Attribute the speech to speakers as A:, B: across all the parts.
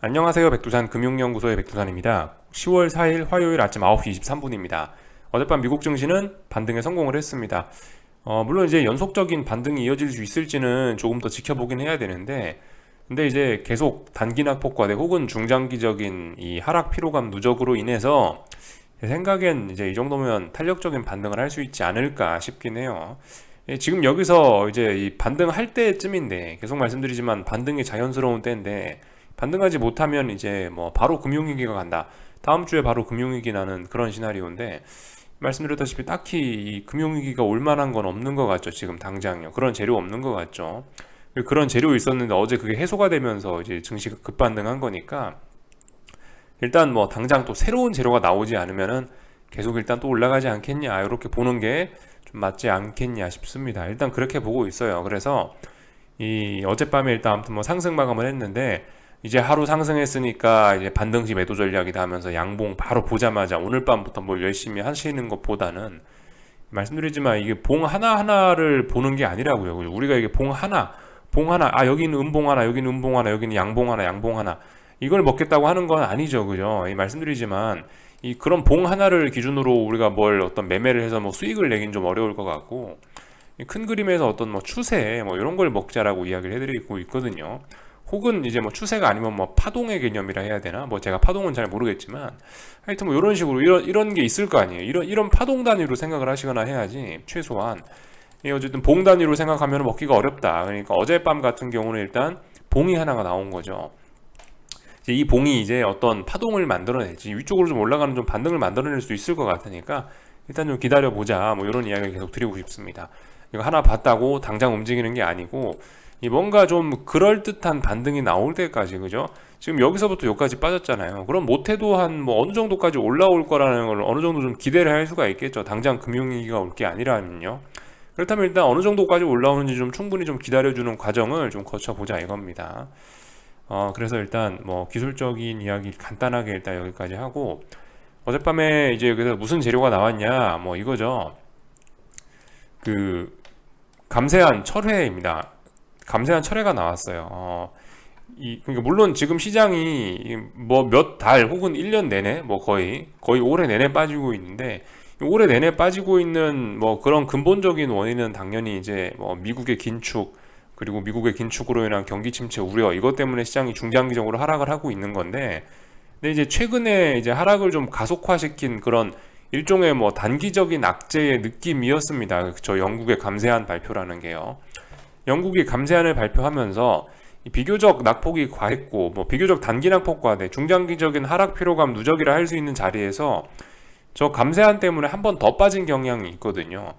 A: 안녕하세요. 백두산 금융연구소의 백두산입니다. 10월 4일 화요일 아침 9시 23분입니다. 어젯밤 미국 증시는 반등에 성공을 했습니다. 물론 이제 연속적인 반등이 이어질 수 있을지는 조금 더 지켜보긴 해야 되는데, 근데 이제 계속 단기낙 폭과대 혹은 중장기적인 이 하락 피로감 누적으로 인해서 제 생각엔 이제 이 정도면 탄력적인 반등을 할 수 있지 않을까 싶긴 해요. 지금 여기서 이제 이 반등할 때쯤인데, 계속 말씀드리지만 반등이 자연스러운 때인데, 반등하지 못하면 이제 뭐 바로 금융위기가 간다. 다음 주에 바로 금융위기 나는 그런 시나리오인데, 말씀드렸다시피 딱히 이 금융위기가 올 만한 건 없는 것 같죠. 지금 당장요. 그런 재료 없는 것 같죠. 그런 재료 있었는데 어제 그게 해소가 되면서 이제 증시가 급반등한 거니까, 일단 뭐 당장 또 새로운 재료가 나오지 않으면은 계속 일단 또 올라가지 않겠냐, 이렇게 보는 게 좀 맞지 않겠냐 싶습니다. 일단 그렇게 보고 있어요. 그래서 이 어젯밤에 일단 아무튼 뭐 상승 마감을 했는데, 이제 하루 상승했으니까 이제 반등시 매도 전략이다 하면서 양봉 바로 보자마자 오늘 밤부터 뭘 열심히 하시는 것보다는, 말씀드리지만 이게 봉 하나하나를 보는 게 아니라고요. 우리가 이게 봉 하나, 아, 여기는 음봉 하나, 여기는 음봉 하나, 여기는 양봉 하나, 양봉 하나, 이걸 먹겠다고 하는 건 아니죠. 그죠? 말씀드리지만, 이 그런 봉 하나를 기준으로 우리가 뭘 어떤 매매를 해서 뭐 수익을 내긴 좀 어려울 것 같고, 이 큰 그림에서 어떤 뭐 추세, 뭐 이런 걸 먹자라고 이야기를 해드리고 있거든요. 혹은 이제 뭐 추세가 아니면 뭐 파동의 개념이라 해야 되나? 뭐 제가 파동은 잘 모르겠지만, 하여튼 뭐 이런 식으로 이런 게 있을 거 아니에요. 이런 파동 단위로 생각을 하시거나 해야지, 최소한. 어쨌든 봉 단위로 생각하면 먹기가 어렵다. 그러니까 어젯밤 같은 경우는 일단 봉이 하나가 나온 거죠. 이제 이 봉이 이제 어떤 파동을 만들어내지, 위쪽으로 좀 올라가는 좀 반등을 만들어낼 수 있을 것 같으니까 일단 좀 기다려 보자, 뭐 이런 이야기를 계속 드리고 싶습니다. 이거 하나 봤다고 당장 움직이는 게 아니고, 이 뭔가 좀 그럴듯한 반등이 나올 때까지, 그죠? 지금 여기서부터 여기까지 빠졌잖아요. 그럼 못해도 한 뭐 어느 정도까지 올라올 거라는 걸 어느 정도 좀 기대를 할 수가 있겠죠. 당장 금융위기가 올 게 아니라면요. 그렇다면 일단 어느 정도까지 올라오는지 좀 충분히 좀 기다려주는 과정을 좀 거쳐보자 이겁니다. 그래서 일단 뭐 기술적인 이야기 간단하게 일단 여기까지 하고, 어젯밤에 이제 그래서 무슨 재료가 나왔냐, 뭐 이거죠. 그 감세한 철회입니다. 감세한 철회가 나왔어요. 그러니까 물론 지금 시장이 뭐 몇 달 혹은 1년 내내 뭐 거의 올해 내내 빠지고 있는데, 올해 내내 빠지고 있는 뭐 그런 근본적인 원인은 당연히 이제 뭐 미국의 긴축, 그리고 미국의 긴축으로 인한 경기 침체 우려, 이것 때문에 시장이 중장기적으로 하락을 하고 있는 건데, 근데 이제 최근에 이제 하락을 좀 가속화시킨 그런 일종의 뭐 단기적인 악재의 느낌이었습니다. 저 영국의 감세한 발표라는 게요. 영국이 감세안을 발표하면서 비교적 낙폭이 과했고, 뭐 비교적 단기 낙폭 과대, 중장기적인 하락 피로감 누적이라 할 수 있는 자리에서 저 감세안 때문에 한 번 더 빠진 경향이 있거든요.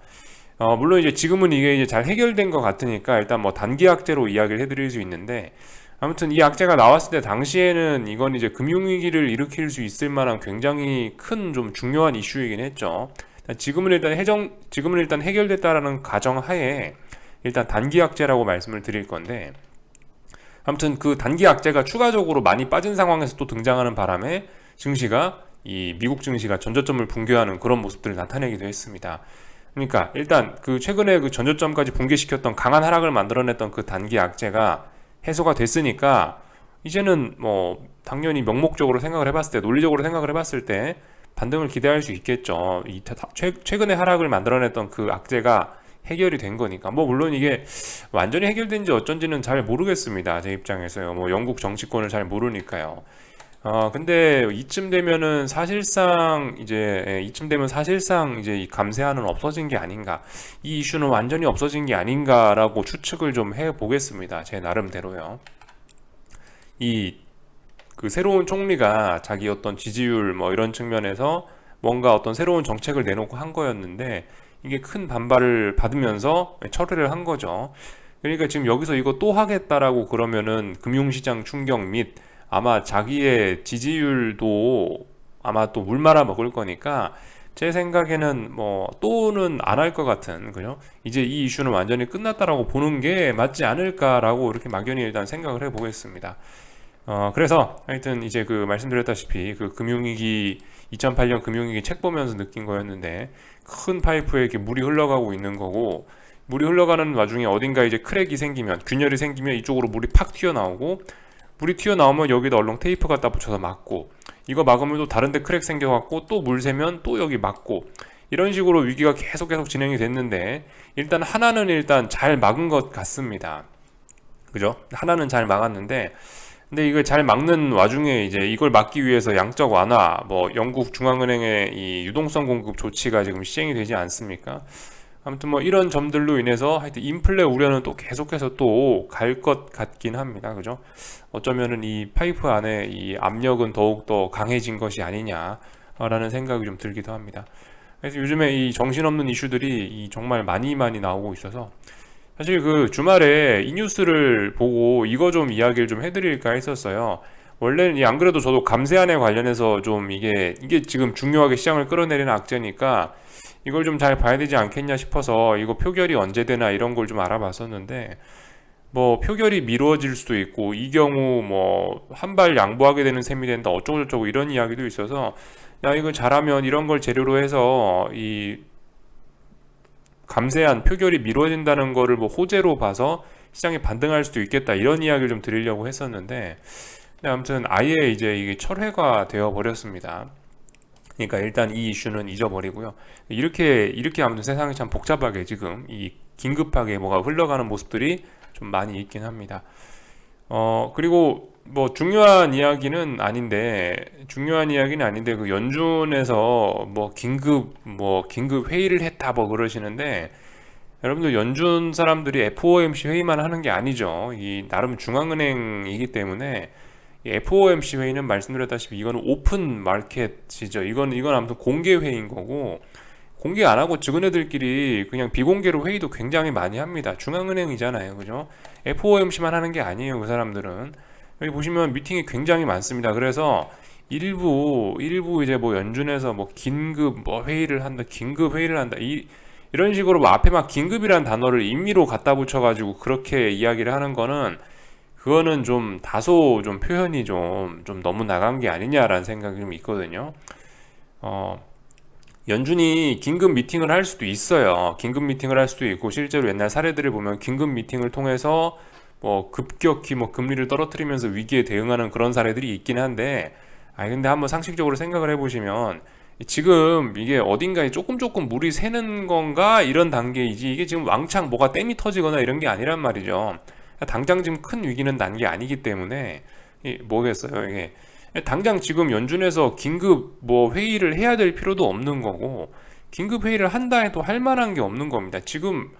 A: 물론 이제 지금은 이게 이제 잘 해결된 것 같으니까 일단 뭐 단기 악재로 이야기를 해드릴 수 있는데, 아무튼 이 악재가 나왔을 때 당시에는 이건 이제 금융위기를 일으킬 수 있을 만한 굉장히 큰 좀 중요한 이슈이긴 했죠. 지금은 일단 해결됐다라는 가정하에 일단 단기 악재라고 말씀을 드릴 건데, 아무튼 그 단기 악재가 추가적으로 많이 빠진 상황에서 또 등장하는 바람에 증시가, 이 미국 증시가 전저점을 붕괴하는 그런 모습들을 나타내기도 했습니다. 그러니까 일단 그 최근에 그 전저점까지 붕괴시켰던 강한 하락을 만들어냈던 그 단기 악재가 해소가 됐으니까, 이제는 뭐 당연히 명목적으로 생각을 해봤을 때, 논리적으로 생각을 해봤을 때 반등을 기대할 수 있겠죠. 최근에 하락을 만들어냈던 그 악재가 해결이 된 거니까. 뭐 물론 이게 완전히 해결된지 어쩐지는 잘 모르겠습니다. 제 입장에서요. 뭐 영국 정치권을 잘 모르니까요. 근데 이쯤 되면 사실상 이제 이 감세안은 없어진 게 아닌가, 이 이슈는 완전히 없어진 게 아닌가라고 추측을 좀 해보겠습니다. 제 나름대로요. 이 그 새로운 총리가 자기 어떤 지지율 뭐 이런 측면에서 뭔가 어떤 새로운 정책을 내놓고 한 거였는데, 이게 큰 반발을 받으면서 철회를 한 거죠. 그러니까 지금 여기서 이거 또 하겠다라고 그러면은 금융시장 충격 및 아마 자기의 지지율도 아마 또 물 말아 먹을 거니까, 제 생각에는 뭐 또는 안 할 것 같은, 그죠? 이제 이 이슈는 완전히 끝났다라고 보는 게 맞지 않을까라고 이렇게 막연히 일단 생각을 해보겠습니다. 그래서 하여튼 이제 그 말씀드렸다시피 그 금융위기, 2008년 금융위기 책 보면서 느낀 거였는데, 큰 파이프에 이렇게 물이 흘러가고 있는 거고, 물이 흘러가는 와중에 어딘가 이제 크랙이 생기면, 균열이 생기면 이쪽으로 물이 팍 튀어나오고, 물이 튀어나오면 여기다 얼렁 테이프 갖다 붙여서 막고, 이거 막으면 또 다른데 크랙 생겨갖고 또 물 새면 또 여기 막고, 이런 식으로 위기가 계속 진행이 됐는데, 일단 하나는 일단 잘 막은 것 같습니다. 그죠? 하나는 잘 막았는데, 근데 이걸 잘 막는 와중에 이제 이걸 막기 위해서 양적 완화, 뭐 영국 중앙은행의 이 유동성 공급 조치가 지금 시행이 되지 않습니까? 아무튼 뭐 이런 점들로 인해서 하여튼 인플레 우려는 또 계속해서 또 갈 것 같긴 합니다. 그죠? 어쩌면은 이 파이프 안에 이 압력은 더욱더 강해진 것이 아니냐라는 생각이 좀 들기도 합니다. 그래서 요즘에 이 정신없는 이슈들이 이 정말 많이 나오고 있어서, 사실 그 주말에 이 뉴스를 보고 이거 좀 이야기를 좀 해드릴까 했었어요. 원래는 안 그래도 저도 감세안에 관련해서 좀 이게 지금 중요하게 시장을 끌어내리는 악재니까 이걸 좀 잘 봐야 되지 않겠냐 싶어서 이거 표결이 언제 되나 이런 걸 좀 알아봤었는데, 뭐 표결이 미뤄질 수도 있고 이 경우 뭐 한 발 양보하게 되는 셈이 된다 어쩌고 저쩌고 이런 이야기도 있어서, 야 이거 잘하면 이런 걸 재료로 해서 이 감세안 표결이 미뤄진다는 거를 뭐 호재로 봐서 시장에 반등할 수도 있겠다 이런 이야기를 좀 드리려고 했었는데, 아무튼 아예 이제 이게 철회가 되어 버렸습니다. 그러니까 일단 이 이슈는 잊어버리고요. 이렇게 아무튼 세상이 참 복잡하게 지금 이 긴급하게 뭐가 흘러가는 모습들이 좀 많이 있긴 합니다. 그리고 뭐 중요한 이야기는 아닌데 그 연준에서 뭐 긴급 회의를 했다 뭐 그러시는데, 여러분들 연준 사람들이 FOMC 회의만 하는 게 아니죠. 이 나름 중앙은행이기 때문에 이 FOMC 회의는 말씀드렸다시피 이거는 오픈 마켓이죠. 이건 아무튼 공개 회의인 거고, 공개 안 하고 직원애들끼리 그냥 비공개로 회의도 굉장히 많이 합니다. 중앙은행이잖아요. 그죠? FOMC만 하는 게 아니에요. 그 사람들은. 여기 보시면 미팅이 굉장히 많습니다. 그래서 일부 이제 뭐 연준에서 뭐 긴급 회의를 한다, 이런 식으로 뭐 앞에 막 긴급이라는 단어를 임의로 갖다 붙여가지고 그렇게 이야기를 하는 거는, 그거는 좀 다소 좀 표현이 좀 너무 나간 게 아니냐라는 생각이 좀 있거든요. 연준이 긴급 미팅을 할 수도 있어요. 긴급 미팅을 할 수도 있고, 실제로 옛날 사례들을 보면 긴급 미팅을 통해서 뭐 급격히 뭐 금리를 떨어뜨리면서 위기에 대응하는 그런 사례들이 있긴 한데, 근데 한번 상식적으로 생각을 해보시면 지금 이게 어딘가에 조금 물이 새는 건가 이런 단계이지, 이게 지금 왕창 뭐가 댐이 터지거나 이런 게 아니란 말이죠. 당장 지금 큰 위기는 난 게 아니기 때문에 뭐겠어요 이게. 당장 지금 연준에서 긴급 뭐 회의를 해야 될 필요도 없는 거고, 긴급 회의를 한다 해도 할 만한 게 없는 겁니다. 지금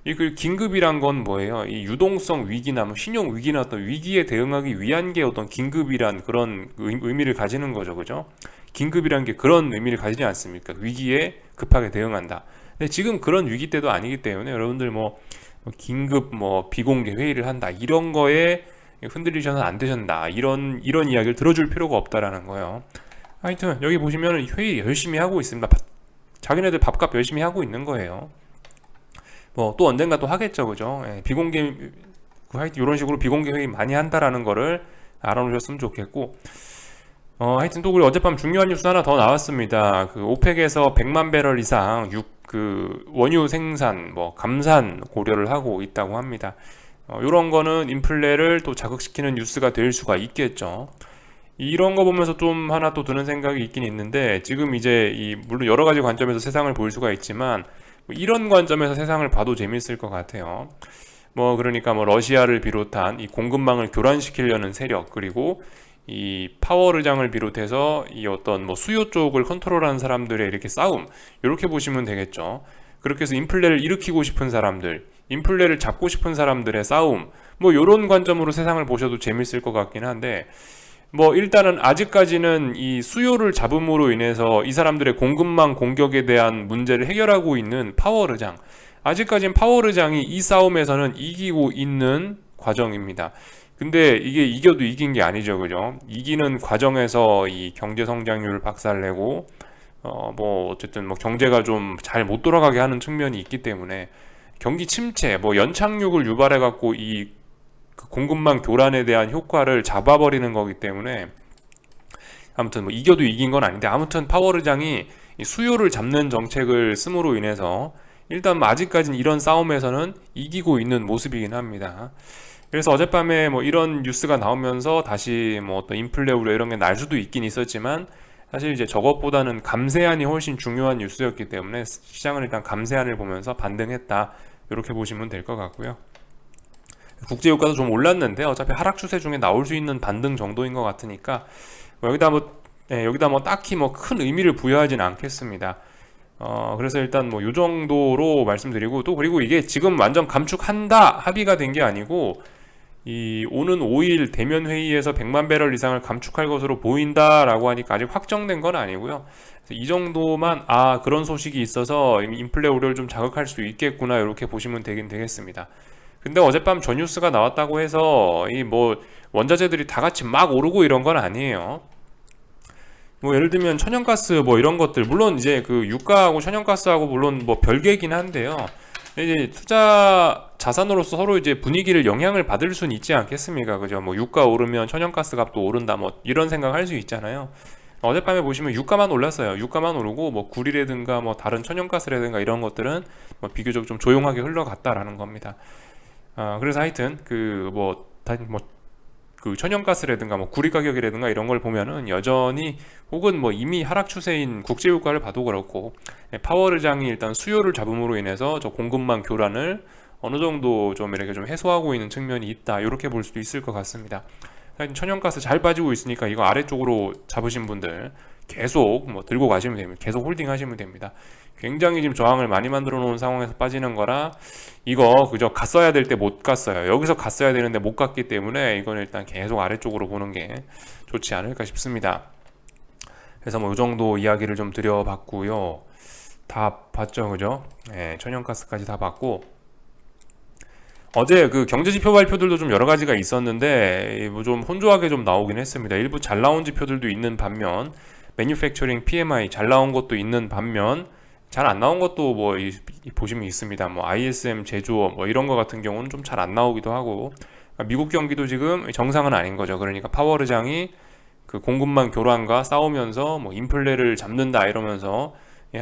A: 이 긴급이란 건 뭐예요? 이 유동성 위기나 뭐 신용 위기나 어떤 위기에 대응하기 위한 게 어떤 긴급이란 그런 의미를 가지는 거죠, 그죠? 긴급이란 게 그런 의미를 가지지 않습니까? 위기에 급하게 대응한다. 근데 지금 그런 위기 때도 아니기 때문에 여러분들 뭐 긴급 뭐 비공개 회의를 한다 이런 거에 흔들리셔서 안 되신다 이런 이야기를 들어줄 필요가 없다라는 거예요. 하여튼 여기 보시면 회의 열심히 하고 있습니다. 자기네들 밥값 열심히 하고 있는 거예요. 뭐 또 언젠가 또 하겠죠, 그죠? 비공개 하여튼 이런 식으로 비공개 회의 많이 한다라는 거를 알아놓으셨으면 좋겠고, 하여튼 또 우리 어젯밤 중요한 뉴스 하나 더 나왔습니다. 그 오펙에서 100만 배럴 이상 원유 생산 뭐 감산 고려를 하고 있다고 합니다. 이런 거는 인플레를 또 자극시키는 뉴스가 될 수가 있겠죠. 이런 거 보면서 좀 하나 또 드는 생각이 있긴 있는데, 지금 이제 물론 여러 가지 관점에서 세상을 볼 수가 있지만 뭐 이런 관점에서 세상을 봐도 재밌을 것 같아요. 뭐 그러니까 뭐 러시아를 비롯한 이 공급망을 교란시키려는 세력, 그리고 이 파워르장을 비롯해서 이 어떤 뭐 수요 쪽을 컨트롤하는 사람들의 이렇게 싸움, 이렇게 보시면 되겠죠. 그렇게 해서 인플레를 일으키고 싶은 사람들, 인플레를 잡고 싶은 사람들의 싸움, 뭐 이런 관점으로 세상을 보셔도 재밌을 것 같긴 한데, 뭐 일단은 아직까지는 이 수요를 잡음으로 인해서 이 사람들의 공급망 공격에 대한 문제를 해결하고 있는 파워르장, 아직까지는 파워르장이 이 싸움에서는 이기고 있는 과정입니다. 근데 이게 이겨도 이긴 게 아니죠, 그죠? 이기는 과정에서 이 경제 성장률을 박살내고 뭐 어쨌든 뭐 경제가 좀 잘 못 돌아가게 하는 측면이 있기 때문에, 경기 침체, 뭐 연착륙을 유발해 갖고 이 공급망 교란에 대한 효과를 잡아버리는 거기 때문에, 아무튼 뭐 이겨도 이긴 건 아닌데, 아무튼 파워르장이 이 수요를 잡는 정책을 씀으로 인해서 일단 뭐 아직까지는 이런 싸움에서는 이기고 있는 모습이긴 합니다. 그래서 어젯밤에 뭐 이런 뉴스가 나오면서 다시 뭐 어떤 인플레 우려 이런 게 날 수도 있긴 있었지만, 사실 이제 저것보다는 감세안이 훨씬 중요한 뉴스였기 때문에 시장은 일단 감세안을 보면서 반등했다, 이렇게 보시면 될 것 같고요. 국제유가도 좀 올랐는데 어차피 하락 추세 중에 나올 수 있는 반등 정도인 것 같으니까 뭐 여기다 뭐 딱히 뭐 큰 의미를 부여하진 않겠습니다. 그래서 일단 뭐 요 정도로 말씀드리고, 또 그리고 이게 지금 완전 감축한다 합의가 된 게 아니고, 이 오는 5일 대면 회의에서 100만 배럴 이상을 감축할 것으로 보인다라고 하니까 아직 확정된 건 아니고요. 그래서 이 정도만 그런 소식이 있어서 인플레 우려를 좀 자극할 수 있겠구나, 이렇게 보시면 되긴 되겠습니다. 근데 어젯밤 저 뉴스가 나왔다고 해서 이 뭐 원자재들이 다 같이 막 오르고 이런 건 아니에요. 뭐 예를 들면 천연가스 뭐 이런 것들, 물론 이제 그 유가하고 천연가스하고 물론 뭐 별개긴 한데요. 이제 투자 자산으로서 서로 이제 분위기를 영향을 받을 수는 있지 않겠습니까? 그죠? 뭐 유가 오르면 천연가스 값도 오른다, 뭐 이런 생각 할 수 있잖아요. 어젯밤에 보시면 유가만 올랐어요. 유가만 오르고 뭐 구리라든가 뭐 다른 천연가스라든가 이런 것들은 뭐 비교적 좀 조용하게 흘러갔다라는 겁니다. 그래서 하여튼 그 천연가스라든가 뭐 구리 가격이라든가 이런 걸 보면은 여전히, 혹은 뭐 이미 하락 추세인 국제유가를 봐도 그렇고, 파월의장이 일단 수요를 잡음으로 인해서 저 공급망 교란을 어느 정도 좀 이렇게 좀 해소하고 있는 측면이 있다, 이렇게 볼 수도 있을 것 같습니다. 천연가스 잘 빠지고 있으니까 이거 아래쪽으로 잡으신 분들 계속 뭐 들고 가시면 됩니다. 계속 홀딩 하시면 됩니다. 굉장히 지금 저항을 많이 만들어 놓은 상황에서 빠지는 거라, 이거 그저 갔어야 될 때 못 갔어요. 여기서 갔어야 되는데 못 갔기 때문에 이건 일단 계속 아래쪽으로 보는 게 좋지 않을까 싶습니다. 그래서 뭐 이 정도 이야기를 좀 드려봤고요. 다 봤죠, 그죠? 네, 천연가스까지 다 봤고, 어제 그 경제지표 발표들도 좀 여러 가지가 있었는데 뭐 좀 혼조하게 좀 나오긴 했습니다. 일부 잘 나온 지표들도 있는 반면, 매뉴팩처링 PMI 잘 나온 것도 있는 반면, 잘 안 나온 것도 뭐 보시면 있습니다. 뭐 ISM 제조업 뭐 이런 거 같은 경우는 좀 잘 안 나오기도 하고, 미국 경기도 지금 정상은 아닌 거죠. 그러니까 파월 의장이 그 공급망 교란과 싸우면서 뭐 인플레를 잡는다 이러면서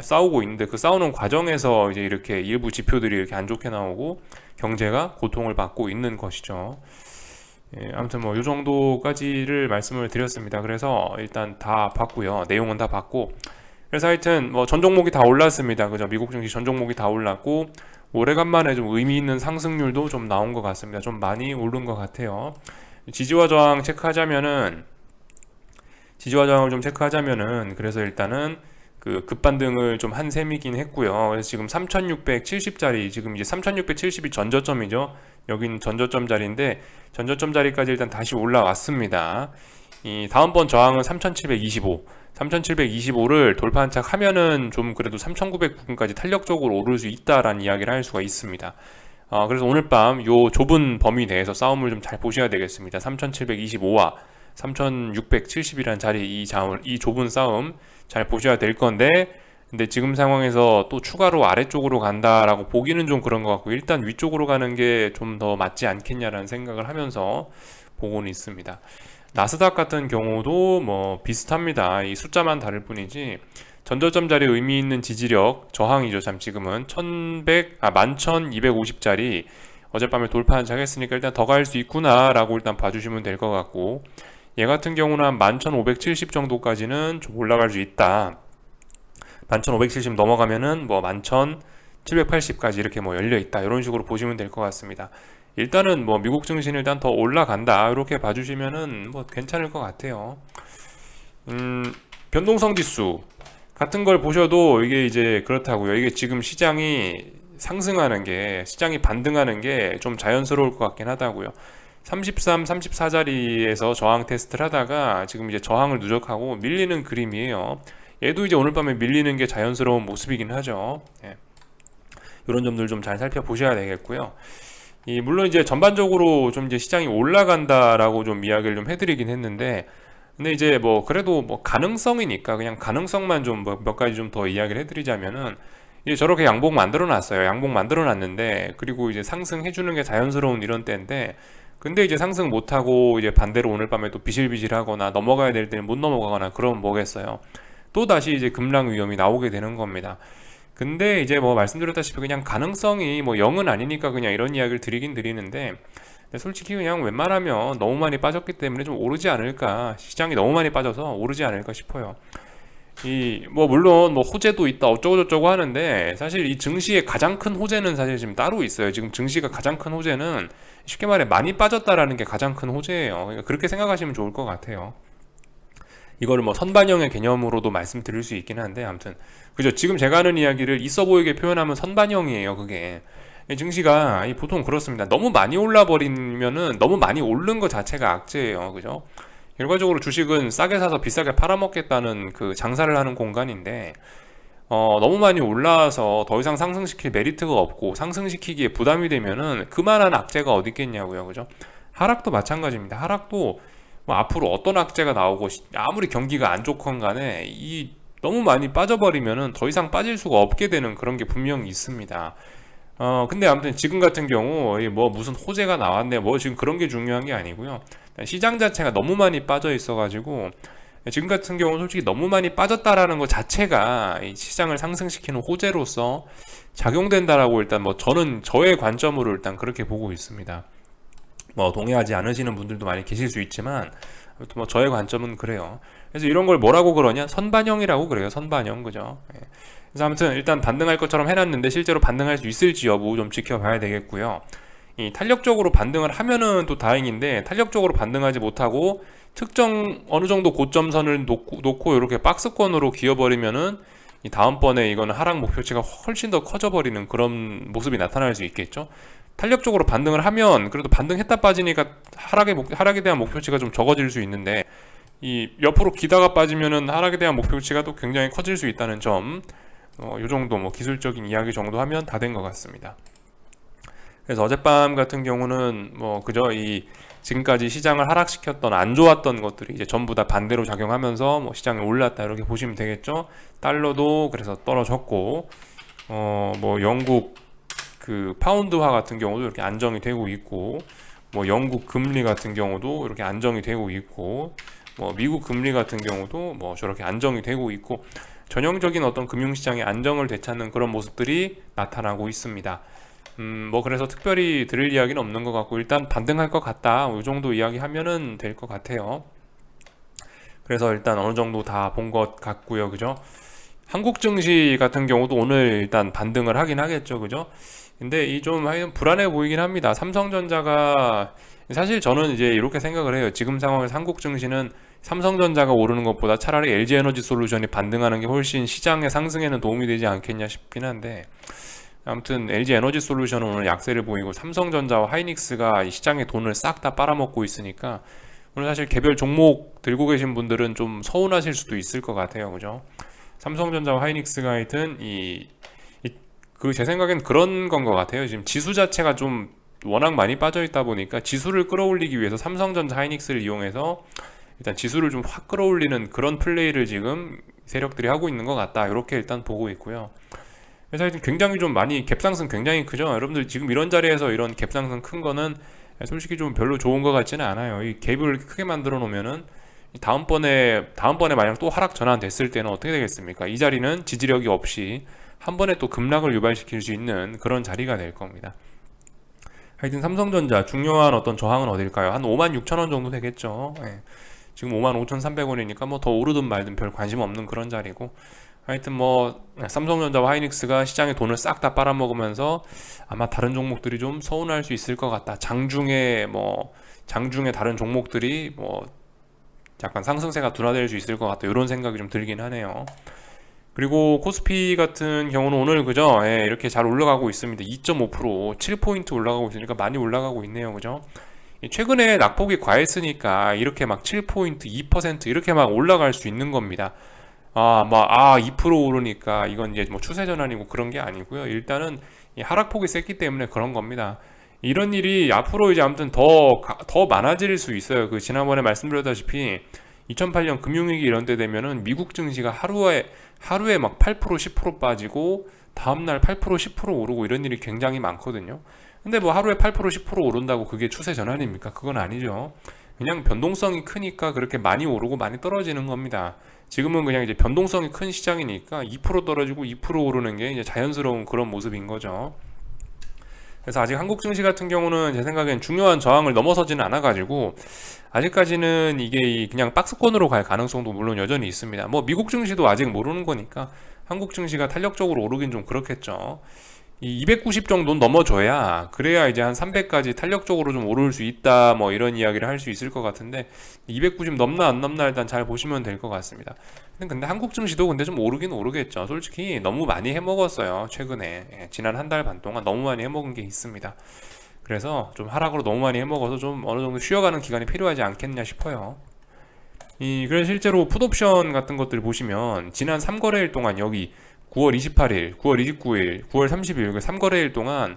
A: 싸우고 있는데, 그 싸우는 과정에서 이제 이렇게 일부 지표들이 이렇게 안 좋게 나오고 경제가 고통을 받고 있는 것이죠. 아무튼 뭐 이 정도까지를 말씀을 드렸습니다. 그래서 일단 다 봤고요. 내용은 다 봤고, 그래서 하여튼 뭐 전 종목이 다 올랐습니다. 그죠? 미국 증시 전 종목이 다 올랐고, 오래간만에 좀 의미 있는 상승률도 좀 나온 것 같습니다. 좀 많이 오른 것 같아요. 지지와 저항 체크하자면은, 그래서 일단은 그 급반등을 좀 한 셈이긴 했고요. 그래서 지금 3670자리, 지금 이제 3670이 전저점이죠. 여긴 전저점 자리인데, 전저점 자리까지 일단 다시 올라왔습니다. 이 다음번 저항은 3725를 돌파한 착 하면은 좀 그래도 3900 부근까지 탄력적으로 오를 수 있다라는 이야기를 할 수가 있습니다. 그래서 오늘 밤 요 좁은 범위 내에서 싸움을 좀 잘 보셔야 되겠습니다. 3725와 3670이라는 자리, 이 좁은 싸움 잘 보셔야 될 건데, 근데 지금 상황에서 또 추가로 아래쪽으로 간다라고 보기는 좀 그런 것 같고, 일단 위쪽으로 가는 게 좀 더 맞지 않겠냐라는 생각을 하면서 보고는 있습니다. 나스닥 같은 경우도 뭐 비슷합니다. 이 숫자만 다를 뿐이지 전저점 자리 의미 있는 지지력 저항이죠. 참 지금은 11,250짜리 어젯밤에 돌파한 작 했으니까 일단 더 갈 수 있구나 라고 일단 봐주시면 될 것 같고, 얘 같은 경우는 한 11,570 정도까지는 좀 올라갈 수 있다. 11,570 넘어가면은 뭐 11,780까지 이렇게 뭐 열려 있다, 이런 식으로 보시면 될 것 같습니다. 일단은 뭐 미국 증시는 일단 더 올라간다, 이렇게 봐주시면은 뭐 괜찮을 것 같아요. 변동성 지수 같은 걸 보셔도 이게 이제 그렇다고요. 이게 지금 시장이 반등하는 게 좀 자연스러울 것 같긴 하다고요. 33, 34자리에서 저항 테스트를 하다가 지금 이제 저항을 누적하고 밀리는 그림이에요. 얘도 이제 오늘 밤에 밀리는 게 자연스러운 모습이긴 하죠. 이런 점들 좀 잘 살펴보셔야 되겠고요. 물론 이제 전반적으로 좀 이제 시장이 올라간다라고 좀 이야기를 좀 해드리긴 했는데, 근데 이제 뭐 그래도 뭐 가능성이니까 그냥 가능성만 좀 몇 가지 좀 더 이야기를 해드리자면은, 이제 저렇게 양봉 만들어 놨어요. 양봉 만들어 놨는데, 그리고 이제 상승해주는 게 자연스러운 이런 때인데, 근데 이제 상승 못하고 이제 반대로 오늘 밤에 또 비실비실하거나 넘어가야 될 때는 못 넘어가거나 그러면 뭐겠어요. 또 다시 이제 급락 위험이 나오게 되는 겁니다. 근데 이제 뭐 말씀드렸다시피 그냥 가능성이 뭐 0은 아니니까 그냥 이런 이야기를 드리긴 드리는데, 근데 솔직히 그냥 웬만하면 너무 많이 빠졌기 때문에 좀 오르지 않을까, 시장이 너무 많이 빠져서 오르지 않을까 싶어요. 이 뭐 물론 뭐 호재도 있다 어쩌고 저쩌고 하는데, 사실 이 증시의 가장 큰 호재는 사실 지금 따로 있어요. 지금 증시가 가장 큰 호재는 쉽게 말해 많이 빠졌다라는 게 가장 큰 호재예요. 그러니까 그렇게 생각하시면 좋을 것 같아요. 이거를 뭐 선반영의 개념으로도 말씀드릴 수 있긴 한데, 아무튼 그죠. 지금 제가 하는 이야기를 있어 보이게 표현하면 선반영이에요. 그게 이 증시가 보통 그렇습니다. 너무 많이 올라 버리면은, 너무 많이 오른 것 자체가 악재예요. 그죠. 결과적으로 주식은 싸게 사서 비싸게 팔아먹겠다는 그 장사를 하는 공간인데, 너무 많이 올라와서 더 이상 상승시킬 메리트가 없고 상승시키기에 부담이 되면은 그만한 악재가 어디 있겠냐고요. 그죠? 하락도 마찬가지입니다. 하락도 뭐 앞으로 어떤 악재가 나오고 아무리 경기가 안 좋건 간에 이 너무 많이 빠져버리면은 더 이상 빠질 수가 없게 되는 그런 게 분명히 있습니다. 근데 아무튼 지금 같은 경우 뭐 무슨 호재가 나왔네 뭐 지금 그런 게 중요한 게 아니고요. 시장 자체가 너무 많이 빠져 있어가지고 지금 같은 경우는 솔직히 너무 많이 빠졌다라는 것 자체가 이 시장을 상승시키는 호재로서 작용된다라고, 일단 뭐 저는 저의 관점으로 일단 그렇게 보고 있습니다. 뭐 동의하지 않으시는 분들도 많이 계실 수 있지만 아무튼 뭐 저의 관점은 그래요. 그래서 이런 걸 뭐라고 그러냐, 선반영이라고 그래요. 선반영. 그죠? 예. 그래서 아무튼 일단 반등할 것처럼 해놨는데 실제로 반등할 수 있을지 여부 좀 지켜봐야 되겠고요. 이 탄력적으로 반등을 하면은 또 다행인데, 탄력적으로 반등하지 못하고 특정 어느 정도 고점선을 놓고 이렇게 박스권으로 기어버리면은 이 다음번에 이거는 하락 목표치가 훨씬 더 커져버리는 그런 모습이 나타날 수 있겠죠. 탄력적으로 반등을 하면 그래도 반등했다 빠지니까 하락에 대한 목표치가 좀 적어질 수 있는데, 이 옆으로 기다가 빠지면은 하락에 대한 목표치가 또 굉장히 커질 수 있다는 점, 요 정도 뭐 기술적인 이야기 정도 하면 다 된 것 같습니다. 그래서 어젯밤 같은 경우는 뭐 그저 이 지금까지 시장을 하락시켰던 안 좋았던 것들이 이제 전부 다 반대로 작용하면서 뭐 시장이 올랐다 이렇게 보시면 되겠죠. 달러도 그래서 떨어졌고, 뭐 영국 그 파운드화 같은 경우도 이렇게 안정이 되고 있고, 뭐 영국 금리 같은 경우도 이렇게 안정이 되고 있고, 뭐 미국 금리 같은 경우도 뭐 저렇게 안정이 되고 있고, 전형적인 어떤 금융시장의 안정을 되찾는 그런 모습들이 나타나고 있습니다. 뭐 그래서 특별히 드릴 이야기는 없는 것 같고, 일단 반등할 것 같다 이 정도 이야기하면은 될 것 같아요. 그래서 일단 어느 정도 다 본 것 같고요. 그죠? 한국 증시 같은 경우도 오늘 일단 반등을 하긴 하겠죠. 그죠? 근데 이 좀 불안해 보이긴 합니다. 삼성전자가, 사실 저는 이제 이렇게 생각을 해요. 지금 상황에서 한국 증시는 삼성전자가 오르는 것보다 차라리 LG에너지솔루션이 반등하는 게 훨씬 시장의 상승에는 도움이 되지 않겠냐 싶긴 한데, 아무튼 LG에너지솔루션은 오늘 약세를 보이고 삼성전자와 하이닉스가 이 시장의 돈을 싹 다 빨아먹고 있으니까 오늘 사실 개별 종목 들고 계신 분들은 좀 서운하실 수도 있을 것 같아요. 그죠? 삼성전자와 하이닉스가 하여튼 제 생각엔 그런 건 것 같아요. 지금 지수 자체가 좀 워낙 많이 빠져 있다 보니까 지수를 끌어올리기 위해서 삼성전자, 하이닉스를 이용해서 일단 지수를 좀 확 끌어올리는 그런 플레이를 지금 세력들이 하고 있는 것 같다. 이렇게 일단 보고 있고요. 그래서 하여튼 굉장히 좀 많이 갭상승 굉장히 크죠. 여러분들 지금 이런 자리에서 이런 갭상승 큰 거는 솔직히 좀 별로 좋은 것 같지는 않아요. 이 갭을 크게 만들어 놓으면은 다음번에 만약 또 하락 전환됐을 때는 어떻게 되겠습니까? 이 자리는 지지력이 없이 한 번에 또 급락을 유발시킬 수 있는 그런 자리가 될 겁니다. 하여튼 삼성전자 중요한 어떤 저항은 어딜까요? 한 56,000원 정도 되겠죠. 예. 지금 55,300원이니까 뭐 더 오르든 말든 별 관심 없는 그런 자리고, 하여튼 뭐 삼성전자와 하이닉스가 시장의 돈을 싹 다 빨아먹으면서 아마 다른 종목들이 좀 서운할 수 있을 것 같다. 장중에 다른 종목들이 뭐 약간 상승세가 둔화될 수 있을 것 같다. 이런 생각이 좀 들긴 하네요. 그리고 코스피 같은 경우는 오늘 그죠? 예, 이렇게 잘 올라가고 있습니다. 2.5% 7포인트 올라가고 있으니까 많이 올라가고 있네요. 그죠? 최근에 낙폭이 과했으니까 이렇게 막 7포인트, 2% 이렇게 막 올라갈 수 있는 겁니다. 2% 오르니까 이건 이제 뭐 추세 전환이고 그런 게 아니고요. 일단은 이 하락폭이 셌기 때문에 그런 겁니다. 이런 일이 앞으로 이제 아무튼 더 많아질 수 있어요. 그 지난번에 말씀드렸다시피 2008년 금융위기 이런 때 되면은 미국 증시가 하루에 막 8% 10% 빠지고 다음날 8% 10% 오르고 이런 일이 굉장히 많거든요. 근데 뭐 하루에 8% 10% 오른다고 그게 추세 전환입니까? 그건 아니죠. 그냥 변동성이 크니까 그렇게 많이 오르고 많이 떨어지는 겁니다. 지금은 그냥 이제 변동성이 큰 시장이니까 2% 떨어지고 2% 오르는 게 이제 자연스러운 그런 모습인 거죠. 그래서 아직 한국 증시 같은 경우는 제 생각엔 중요한 저항을 넘어서지는 않아가지고 아직까지는 이게 그냥 박스권으로 갈 가능성도 물론 여전히 있습니다. 뭐 미국 증시도 아직 모르는 거니까 한국 증시가 탄력적으로 오르긴 좀 그렇겠죠. 이 290 정도는 넘어줘야 그래야 이제 한 300까지 탄력적으로 좀 오를 수 있다 뭐 이런 이야기를 할 수 있을 것 같은데 290 넘나 안 넘나 일단 잘 보시면 될 것 같습니다. 근데 한국 증시도 근데 좀 오르긴 오르겠죠. 솔직히 너무 많이 해먹었어요 최근에. 지난 한 달 반 동안 너무 많이 해먹은 게 있습니다. 그래서 좀 하락으로 너무 많이 해먹어서 좀 어느 정도 쉬어가는 기간이 필요하지 않겠냐 싶어요. 그래서 실제로 풋옵션 같은 것들 보시면 지난 3거래일 동안 여기 9월 28일, 9월 29일, 9월 30일 3거래일 동안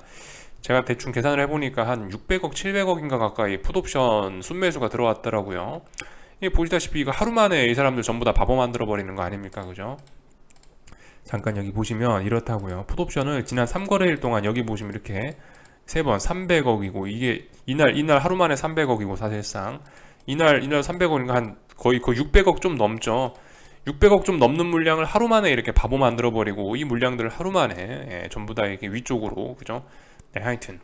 A: 제가 대충 계산을 해보니까 한 600억, 700억인가 가까이 풋옵션 순매수가 들어왔더라고요. 이게 보시다시피 이거 하루 만에 이 사람들 전부 다 바보 만들어 버리는 거 아닙니까? 그죠? 잠깐 여기 보시면 이렇다고요. 풋옵션을 지난 3거래일 동안 여기 보시면 이렇게 세 번 300억이고 이게 이날 하루 만에 300억이고 사실상 이날 300억인가 한 거의 600억 좀 넘죠. 600억 좀 넘는 물량을 하루 만에 이렇게 바보 만들어 버리고 이 물량들을 하루 만에 전부 다 이렇게 위쪽으로 그죠? 네, 하여튼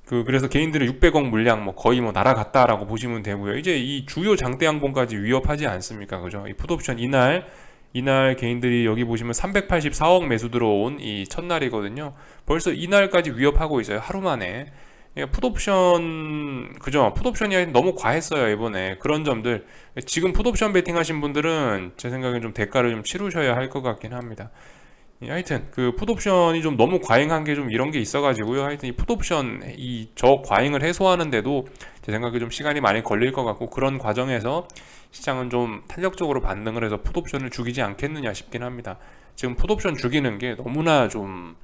A: 그래서 개인들의 600억 물량 뭐 거의 뭐 날아갔다라고 보시면 되고요. 이제 이 주요 장대 양봉까지 위협하지 않습니까? 그죠? 이 풋옵션 이날 개인들이 여기 보시면 384억 매수 들어온 이 첫날이거든요. 벌써 이날까지 위협하고 있어요. 하루 만에. 풋옵션 그죠? 풋옵션이 너무 과했어요 이번에. 그런 점들 지금 풋옵션 베팅 하신 분들은 제 생각엔 좀 대가를 좀 치르셔야 할 것 같긴 합니다. 하여튼 그 풋옵션이 좀 너무 과잉한 게 좀 이런 게 있어가지고요. 하여튼 이 풋옵션 이 저 과잉을 해소하는데도 제 생각에 좀 시간이 많이 걸릴 것 같고 그런 과정에서 시장은 좀 탄력적으로 반등을 해서 풋옵션을 죽이지 않겠느냐 싶긴 합니다. 지금 풋옵션 죽이는 게 너무나 좀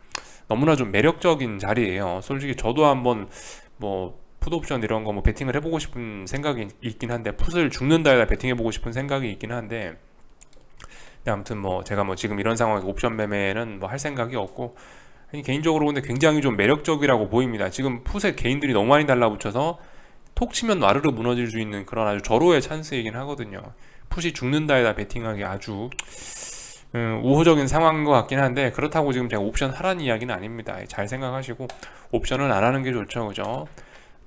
A: 매력적인 자리예요. 솔직히 저도 한번 뭐 풋옵션 이런 거 뭐 베팅을 해보고 싶은 생각이 있긴 한데 풋을 죽는다에다 베팅해보고 싶은 생각이 있긴 한데 아무튼 뭐 제가 뭐 지금 이런 상황에서 옵션 매매는 뭐 할 생각이 없고 개인적으로 근데 굉장히 좀 매력적이라고 보입니다. 지금 풋에 개인들이 너무 많이 달라붙어서 톡 치면 와르르 무너질 수 있는 그런 아주 절호의 찬스이긴 하거든요. 풋이 죽는다에다 베팅하기 아주 우호적인 상황인 것 같긴 한데 그렇다고 지금 제가 옵션 하라는 이야기는 아닙니다. 잘 생각하시고 옵션은 안 하는 게 좋죠, 그죠?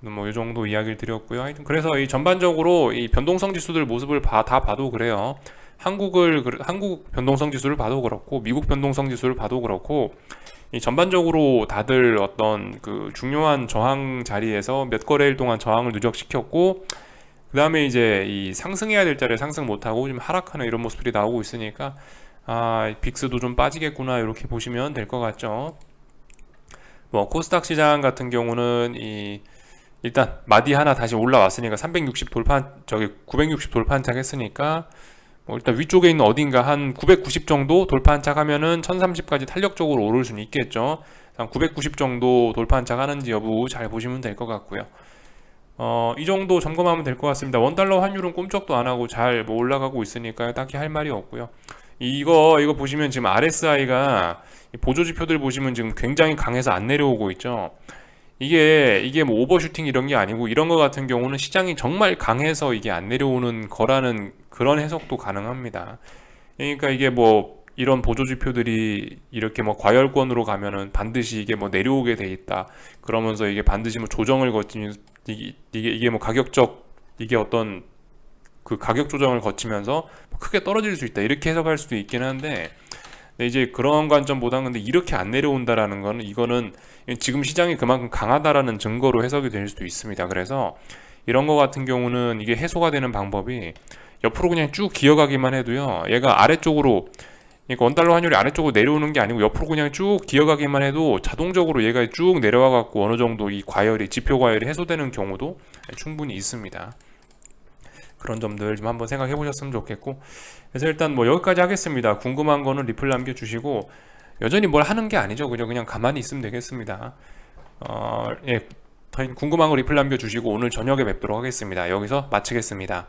A: 뭐 이 정도 이야기를 드렸고요. 하여튼 그래서 이 전반적으로 이 변동성 지수들 모습을 다 봐도 그래요. 한국 변동성 지수를 봐도 그렇고 미국 변동성 지수를 봐도 그렇고 이 전반적으로 다들 어떤 그 중요한 저항 자리에서 몇 거래일 동안 저항을 누적시켰고 그 다음에 이제 이 상승해야 될 자리에 상승 못하고 좀 하락하는 이런 모습들이 나오고 있으니까 빅스도 좀 빠지겠구나 이렇게 보시면 될 것 같죠. 뭐 코스닥 시장 같은 경우는 일단 마디 하나 다시 올라왔으니까 360 돌파 960 돌파 한착 했으니까 뭐 일단 위쪽에 있는 어딘가 한 990 정도 돌파 한착 하면은 1030까지 탄력적으로 오를 수는 있겠죠. 한 990 정도 돌파 한착 하는지 여부 잘 보시면 될 것 같고요. 이 정도 점검하면 될 것 같습니다. 원달러 환율은 꼼짝도 안 하고 잘 뭐 올라가고 있으니까 딱히 할 말이 없고요. 이거 보시면 지금 RSI가 보조지표들 보시면 지금 굉장히 강해서 안 내려오고 있죠. 이게 뭐 오버슈팅 이런 게 아니고 이런 거 같은 경우는 시장이 정말 강해서 이게 안 내려오는 거라는 그런 해석도 가능합니다. 그러니까 이게 뭐 이런 보조지표들이 이렇게 뭐 과열권으로 가면은 반드시 이게 뭐 내려오게 돼 있다. 그러면서 이게 반드시 뭐 조정을 거치면 이게 뭐 이게 어떤 그 가격 조정을 거치면서 크게 떨어질 수 있다. 이렇게 해석할 수도 있긴 한데 이제 그런 관점보다는 근데 이렇게 안 내려온다라는 거는 이거는 지금 시장이 그만큼 강하다라는 증거로 해석이 될 수도 있습니다. 그래서 이런 거 같은 경우는 이게 해소가 되는 방법이 옆으로 그냥 쭉 기어가기만 해도요. 얘가 아래쪽으로 그러니까 원달러 환율이 아래쪽으로 내려오는 게 아니고 옆으로 그냥 쭉 기어가기만 해도 자동적으로 얘가 쭉 내려와 갖고 어느 정도 이 지표 과열이 해소되는 경우도 충분히 있습니다. 그런 점들 좀 한번 생각해 보셨으면 좋겠고 그래서 일단 뭐 여기까지 하겠습니다. 궁금한 거는 리플 남겨주시고 여전히 뭘 하는 게 아니죠. 그냥 가만히 있으면 되겠습니다. 궁금한 거 리플 남겨주시고 오늘 저녁에 뵙도록 하겠습니다. 여기서 마치겠습니다.